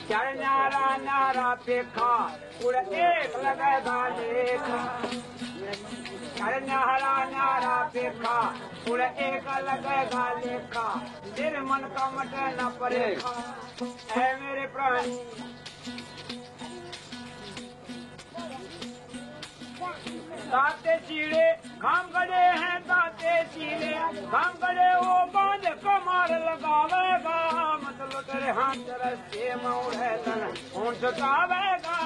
चढ़ न्यारा न्यारा पेखा उड़ एक लगेगा लेखा चढ़ न्यारा न्यारा पेखा उड़ एक लगेगा लेखा तेरे मन का मटे न पड़ेगा है मेरे प्राणी दाते चीड़े घाम गड़े हैं दाते चीड़े घाम गड़े वो बांध कमार लगावेगा मतलब तेरे हाथ रस्ते मऊड़ है तन ऊंट छुटावेगा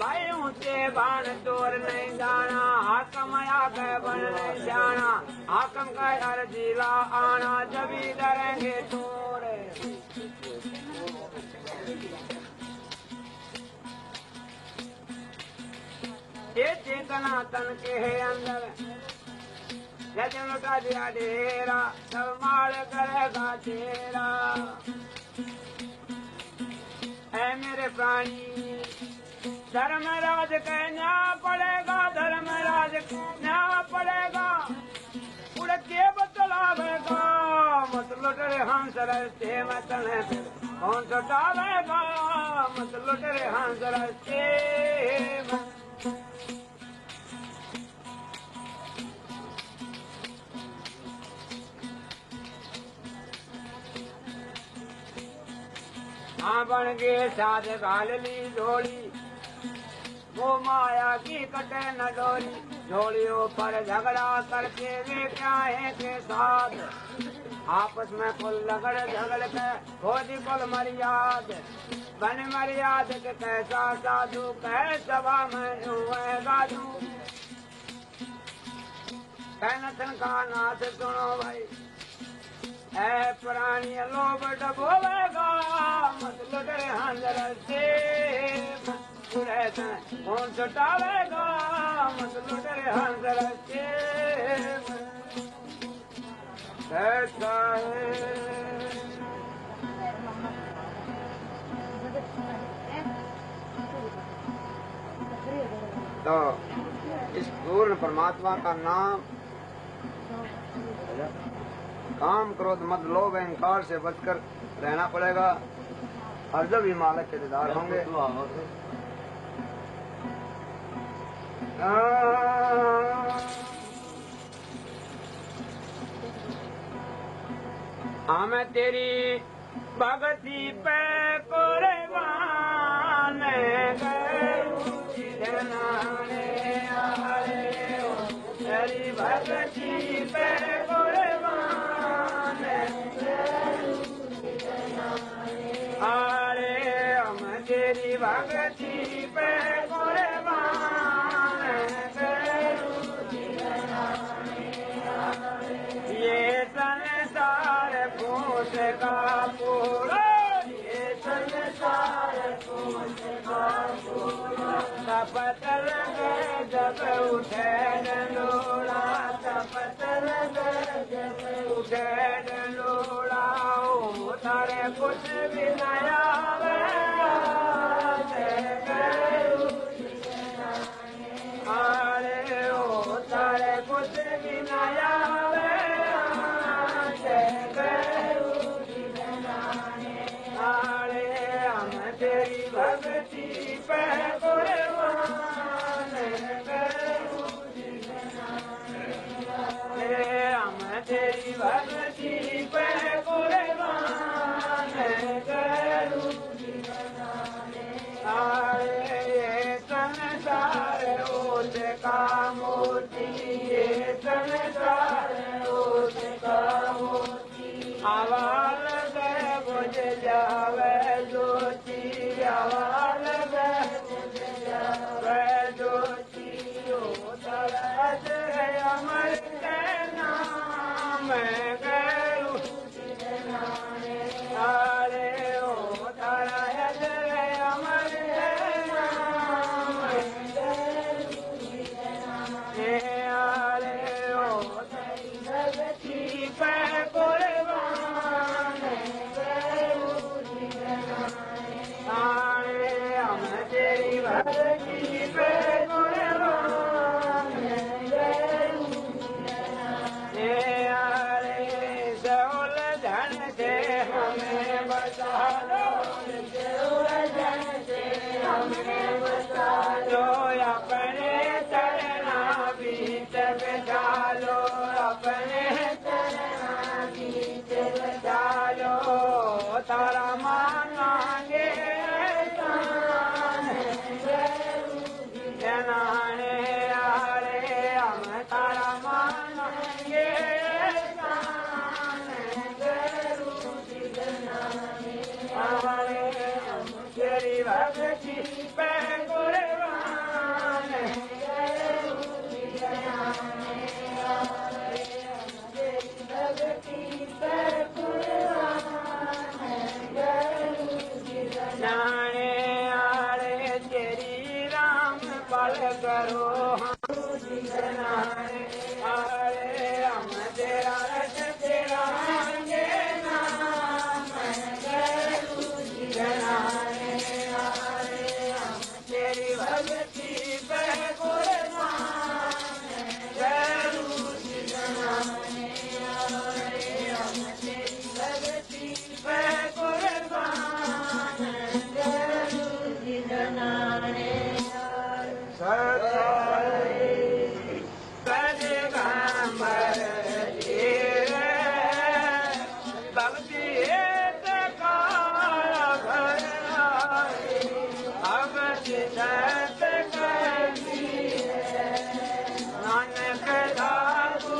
भाई ऊंचे बाण तोर नहीं जाना हाकम आगे बन नहीं जाना हाकम का हर जिला आना जबी डरेंगे तोरे ये चेतना तन के है अंदर जजन का दिया डेरा सब माल करेगा तेरा ऐ मेरे प्राणी धर्मराज कहना पड़ेगा धर्मराज कहना पड़ेगा उड़ के बतलावेगा मत लुटरे हंस रस्ते मत कौन सटावेगा मत लुटरे हंस रस्ते हाँ बन गए साध घाल ली झोली वो माया की कटे न डोरी झोलियों पर झगड़ा करके वे क्या है के साथ आपस में कुल लगड़ झगड़ के खोजी कुल मर्याद बन मर्याद के कैसा साधु कह सभा में गाजू कहन का नाथ सुनो भाई ऐ पुरानी लोभ डबोवेगा मत लुटे हंजर से कौन सटावेगा मत लुटे हंजर से कैसा है तो इस पूर्ण परमात्मा का नाम काम क्रोध मत लोभ अहंकार से बचकर रहना पड़ेगा और जब ही मालिक के दीदार होंगे। मैं तेरी भगती पे कुर्बान तेरी भगती पे तेरी भगती पे कुर्बान ये संसार पूछ का पूरा ये संसार पूछ का पूरा तपतर जब उठे डंडोला तपतर जब उठे डंडोला तारे कुछ भी नया अरे ओ तारे कुछ भी नया अरे हम तेरी भक्ति पे कुर्बान हम तेरी भक्ति पे कुर्बान अरे संसार ओट का मोती ये संसार ओट का मोती आवाज बुझ जावे ज्योति आवाज बुझ जावे ज्योति ओ तरस है अमर के नाम गैरू अरे ओ तरस है अमर कुर्बान भक्ति पे कुर्बान से हमें बचा लो, उलझन से हमें बचा लो, अपने चरना बीच बचा लो, अपने चरना बीच बचा लो, तारा मांगे जनाने आरे हम तारा मांगे तेरी भक्ति पे कुर्बान जाने आरे तेरी राम पल करो आरे हम तेरा रस तेरा तेरी भक्ति पे कुर्बान तेरी भक्ति पे कुर्बान पैगंबर भक्ति नानक दादू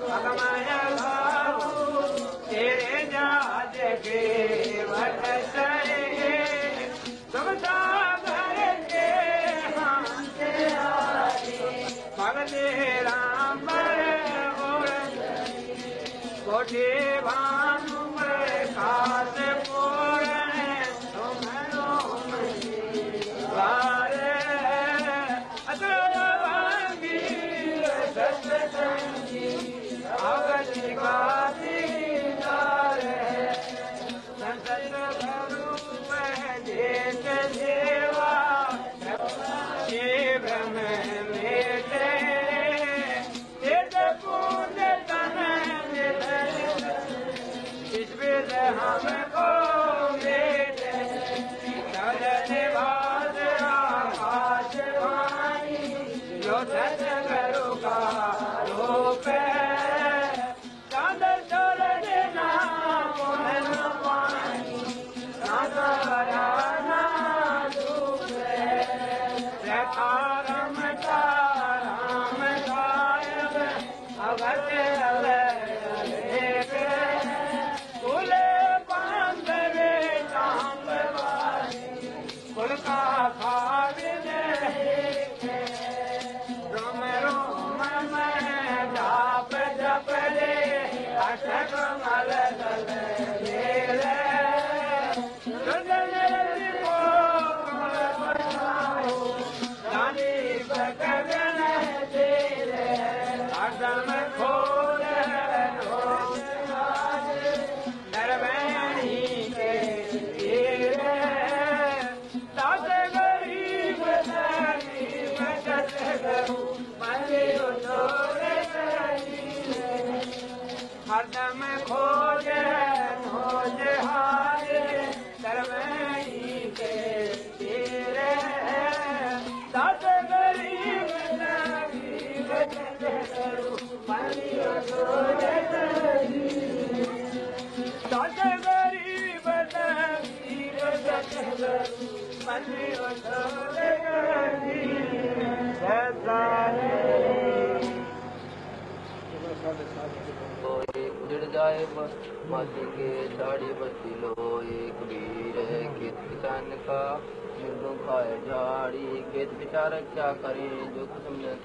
भगवान बाबू तेरे जाज के भट सहे तुम सागर के हाथ भगते राम कोठे भानु खास पूर्ण हमको निभाज आकाश वाणी जो सतगुरु का रूप चांद सूरज नाम पानी ना तारा ना धूप राम सायब अवत हरदम खोज खोज हारे तरवई के तेरे दास गरीब दास गरीब उजड़ जाए माटी के झाड़ी बत्ती लो एक वीर है खेत किसान का झुंडू खाए झाड़ी खेत बेचारा क्या करे जो कुछ न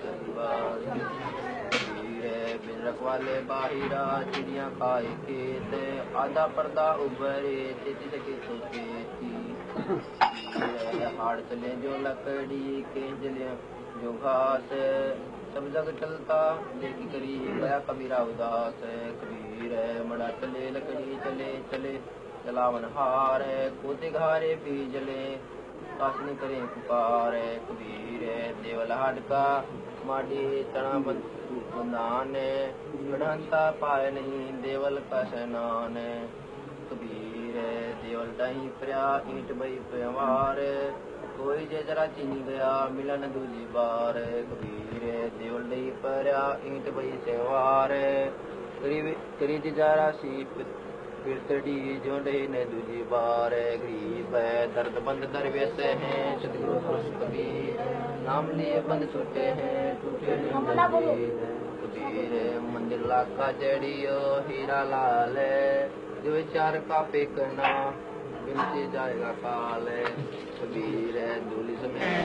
वीर है बिन रखवाले बाहिरा चिड़िया खाए खेत आधा पर्दा उभरे तेजी सके तो खेती हाड़ चले जो लकड़ी के जले जो घास सब जग चलता देखी करी गया कबीरा उदास है कबीर है मड़ा चले लकड़ी चले चले जलावन हार है कोते घारे भी जले काटनी करें पुकार कबीर देवल हडका माडी तना बंदान बढ़ंता पाए नहीं देवल का सैनान कबीर देवल दही प्रया ईंट बई प्यार कोई जे जरा चीनी गया मिलन दूजी बार कबीर देवल दही प्रया ईंट बई सेवार करी जरा सी फिरतड़ी जोड़े ने दूजी बार गरीब है दर्द बंद दरवेश हैं सतगुरु पुरुष कबीर नाम लिए बंद छूटे हैं टूटे कबीर मंदिर लाका जड़ियो हीरा लाल जो विचार का पेकना बिनती जाएगा काल कबीर दूली समय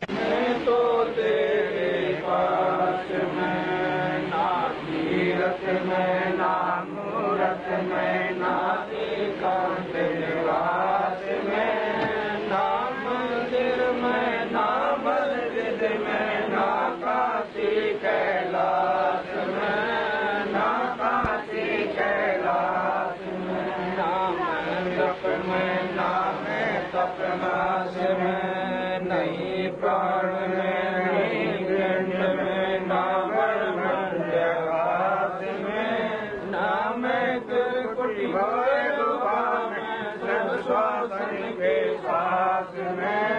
तो तेरे पास में ना तीरथ में ना मूरत में ना एकांत निवास में ना मंदिर में ना मस्जिद में ना काशी कैलाश में ना काशी कैलाश में ना मंडप में ना तपनाश में नहीं प्राण में नहीं ग्रंथ में ना ब्रह्मण्यवास में ना मैं कुटी भैरुभा में सब श्वासन के सांस में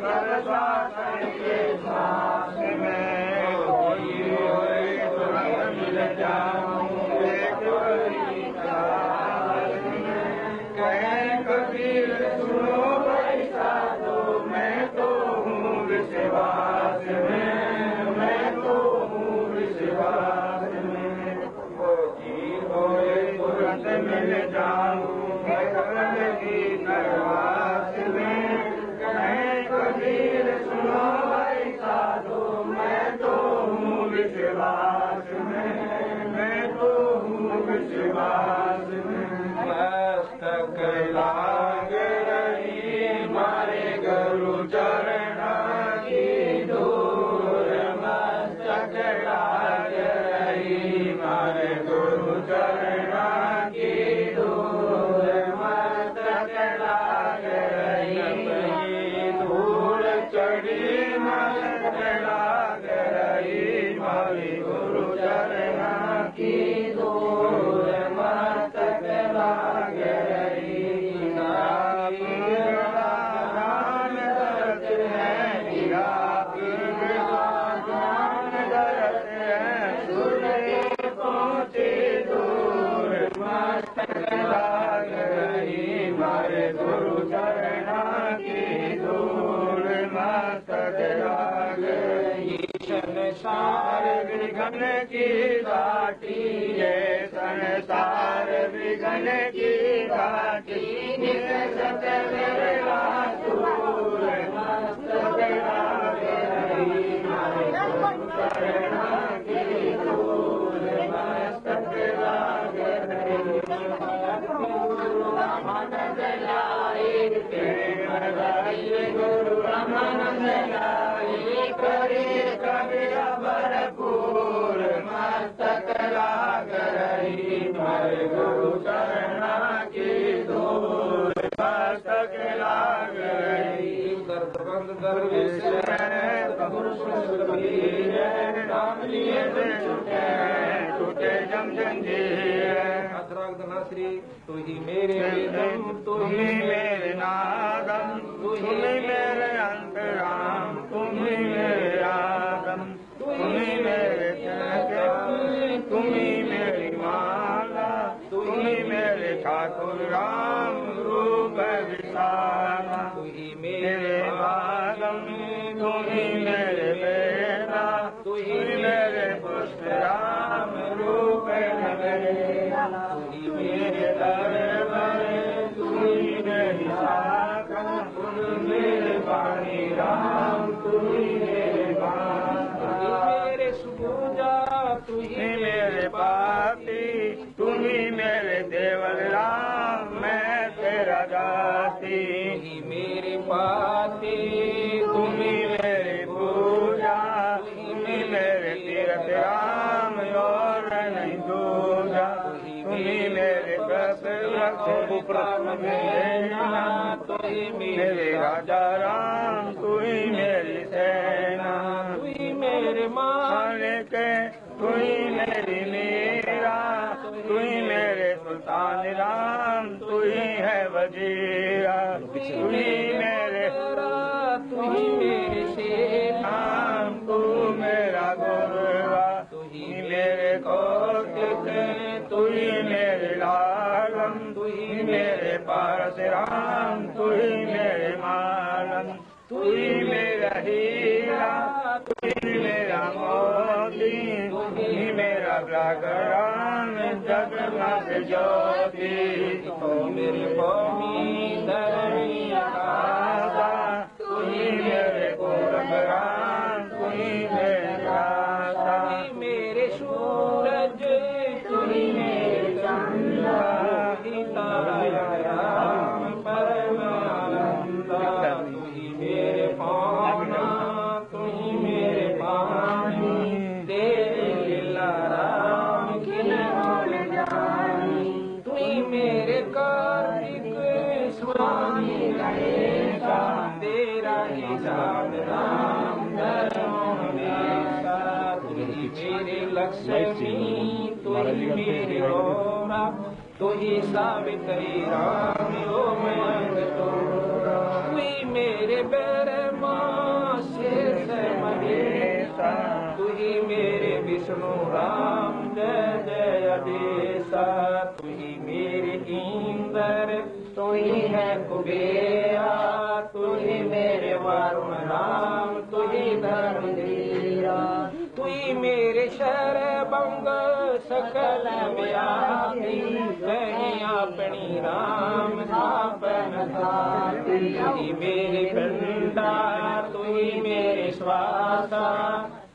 सब श्वासन के सांस में होई होई तुरंत मिल जाऊं एक बड़ी काल में कहें कबीर सुनो मैं तो हूँ विश्वास में मैं तो हूँ विश्वास में जी होए तुरंत मिल जाऊँ की करवास में कहें कबीर सुनो भाई साधु मैं तो हूँ विश्वास में मैं तो हूँ विश्वास में मस्तक लाग रही मारे गुरु चरण की दूर मस्तक लाग रही मारे गुरु चरण की दूर मस्तक लाग रही धूल चढ़ी मस्तक लाग रही मारे गुरु चरण की दूर मस्तक लाग रही लाग रही मारे गुरु चरण की धूल मस्तक लाग रही संसार विघन की घाटी है संसार विघन की घाटी सत मेरा दूर मस्तक लाग रही मारे गुरु चरण की धूल मस्तक लाग रही रामानंद लाई प्रेम लाई गुरु रामानंद लाई करे कबीरा भरपूर मस्तक लाग रही मारे गुरु चरण की धूल मस्तक लाग रही दर्द बंद दरवेश नाम लिए छूटे जम जंजीर श्री तू ही मेरे वेदम तू ही मेरे नादम तू ही मेरे अंतराम तू ही मेरे आदम तू ही मेरे चरण तू ही मेरी माला तू ही मेरे ठाकुर राम रूप विशाला तू ही मेरे बादम तू ही मेरे बेटा तू ही मेरे पुष्प राम रूप नगरेला तू ही मेरे दरबारे तू ही मेरी शाखा तू ही मेरे पानी राम तू ही मेरे मेरे सुबूजा तू ही मेरे पापी तू ही मेरे देवल राम मैं तेरा दासी ही मेरे पाती तुम ही मेरी पूजा तुम ही मेरे तीर्थ राम और नहीं दूजा तुम ही मेरे प्रभु मेरे राजा राम वजीरा तू ही मेरे तू ही मेरे शेर नाम तू मेरा गुरुआ तू ही मेरे कौशिक तू ही मेरे लालम तू ही मेरे परशुराम तू ही मेरे मालम तू ही मेरा हीरा तू ही मेरा मोती तू ही मेरा जागरण जगमग ज्योति तू मेरे भूमि धरणी आकाश तू ही मेरे कुलबरान तू ही मेरे राजा मेरे सूरज तू ही मेरे चंद्र तू ही तारा परमानंद तू ही मेरे पाना तू ही मेरे पानी तेरे लीला राम किन भूल जानी तू ही मेरे कार्तिक स्वामी गणेशा तेरा ही जान राम धर्म हमेशा तू ही मेरे लक्ष्मी तू ही मेरे रोरा तू ही सावित्री राम ओ मैं तोरा तू ही मेरे ब्रह्मा शेष महेशा तू ही मेरे विष्णु राम जय जय अधेशा तू ही मेरे इंद्र तू ही है कुबेरा तू ही मेरे वरुण राम तू ही धर्मधीरा तू ही मेरे शरभंग सकल व्यापी कहीं अपनी राम स्थापन धाती तू ही मेरे भंडार तू ही मेरे श्वासा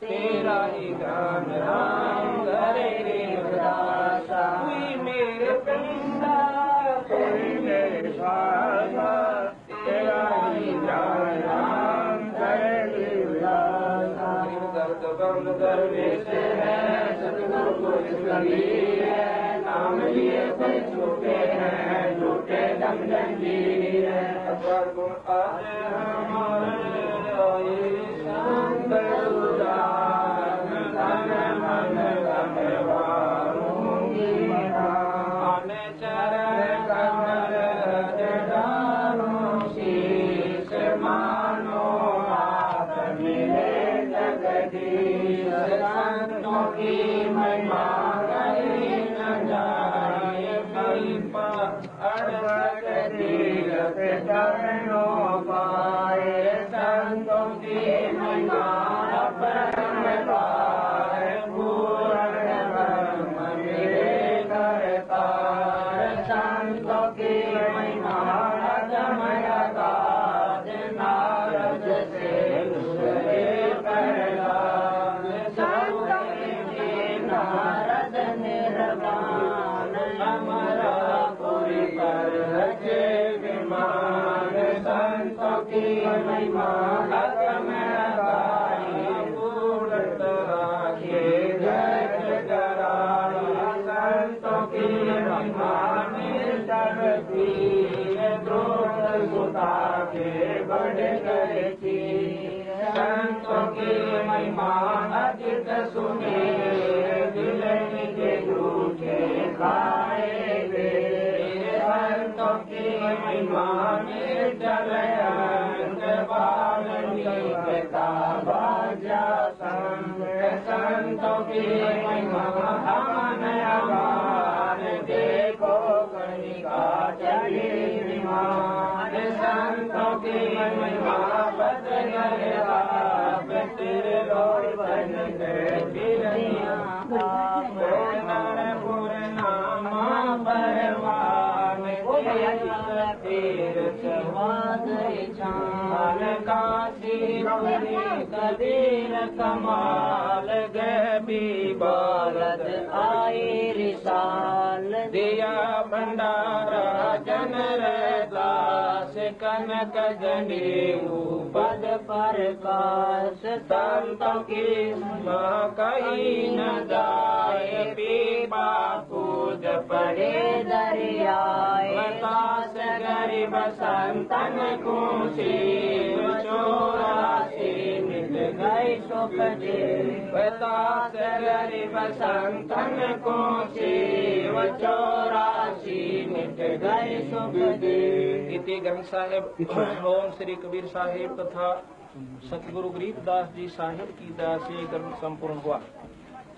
तेरा ही गान राम करे रे उदासा तू ही मेरे भंडार तू ही मेरे श्वासा तेरा ही गान राम करे रे उदासा दर्द बम दरवेश है सतगुरु को इसलिए है नाम लिए कोई झूठे हैं झूठे दम जंजीर है अपर गुण आज हमारे आए शांत उदार धन मन गमवारूंगी आने चरण कमल जडारूं शीश मानो हाथ मिले जगदीश संतों की महिमा कहीं न जाए कृपा अड़सठ तीरथ चरणों पाए संतों की महिमा अपरम पार पूर्ण ब्रह्म मेरे करतार संतों की महिमा अगमय गाज नारद से नारद निर्वाण अमरापुरी पर रचे विमान संतों की महिमा अगमय गाई पूर्ण राखे जय कराई संतों की महिमा निर्जन तीर द्रोण सुता के बढ़ करती संतों की महिमा अधिक सुने दिल के झूठे खाए वे संतों की महिमा निर्जल बालता बाजा संग संतों की महिमा हमन अमान देखो कनिका चली विमान संतों की महिमा बदल तेरे लोड़ बन गए बिरनिया पूर्णामा परवान तीर चवाद चाल काशी कदीर कमाल गबी भारत आई रिसाल दिया भंडारा जन दास कनक जनेऊ पद प्रकाश संतों की माँ कहीं न जाए पीपा पूज पड़े दरियाए बतास गरीब संतन को शीर चौरासी मिल गई सुख दे बता गरीब संतन को शिव 84 मिट गए सुख दे। इति ग्रंथ साहिब ओम श्री कबीर साहिब तथा सतगुरु गरीबदास जी साहिब की दया से ग्रंथ संपूर्ण हुआ।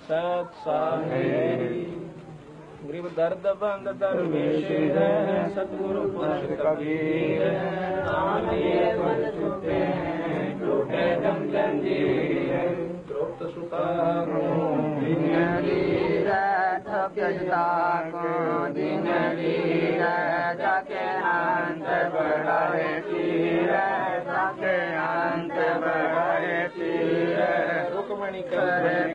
सत साहिब गरीब दर्द बंद दरवेश है सतगुरु पुरुष कबीर टूटे दम जंजीर द्रोप्त सुता दिन लीर थकता को दिन लीर जाके अंत बढ़ाए तीर जाके अंत बढ़ाए तीर सुखमणि कर